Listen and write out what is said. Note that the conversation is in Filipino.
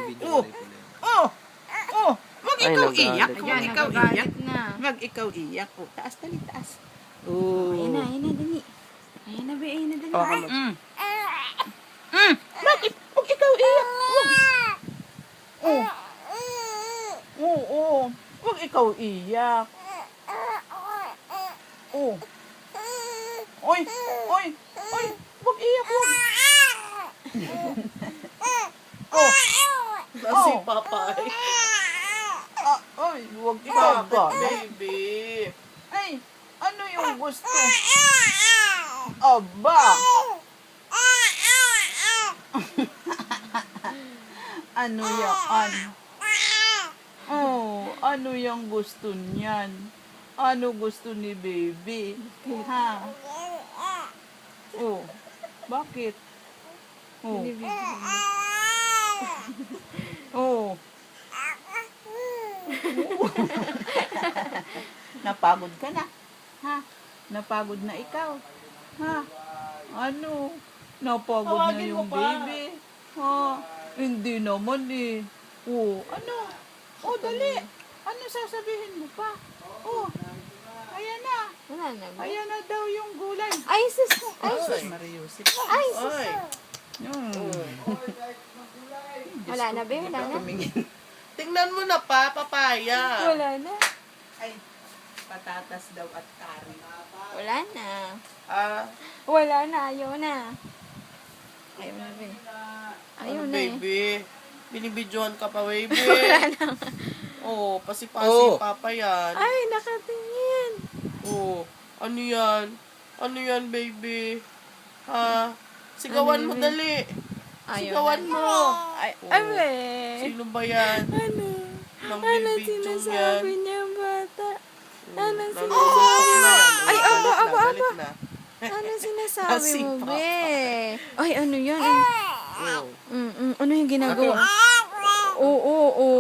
Video Oh, tayo pala. oh, oh. Wag Ay, ikaw nagalit. iyak. Wag Ayan, ikaw iyak. nagagalit na. Wag ikaw iyak. Oh, taas, dali, taas. Ayan na, Oh. dali. Ayan na, be, ayan na, dali. Hawakan mo. Bakit? Wag ikaw iyak. Wag. Oh. Oo, oh. Wag ikaw iyak. Oh. Oy, oy, oy. Wag iyak, wag. Oh. Kasi Oh. papay. Ay, wag ikaw Bakit, galit. baby? Ay, ano yung gusto? Aba! Ano yan? Oh, ano yung gusto niyan? Ano gusto ni baby? Ha? Oh, bakit? Oh, oh. Napagod ka na? Ha? Napagod na ikaw? Ha? Ano? Napagod na Tawagin yung mo pa. baby? Ha? Hindi naman eh. Oh, ano? Oh, dali. Ano sasabihin mo pa? Oh, ayan na. Wala na, be. Ayan na daw yung gulay. Ay, sus. Ay, Sus, Mariusip. ay, sus. Ay. Wala na, be, wala na. Tumingin. Tingnan mo na pa, papaya. Wala na. Ay, patatas daw at kari. Wala na. Ah, Wala na, ayaw na. Ayaw na, be. Ayaw ano, na eh. baby? Binibidyohan ka pa, baby. Wala na. Oh, pasipasi Oh. papa yan. Ay, nakatingin. Oh, ano yan? Ano yan, baby? Ha? Sigawan Ano mo yun? dali. Ayaw Sigawan na. mo. Ay, Oh. ay, be. Sino ba yan? Ano? Nang Ano bibidyo sinasabi yan? niya, bata? Ano Nang sinasabi na yan. Ay, Galit aba, na, aba, galit aba. na. Ano sinasabi Kasi mo, papa. be? Ay, ano yan? Oh. Ano yung ginagawa? Oo, oo, oo.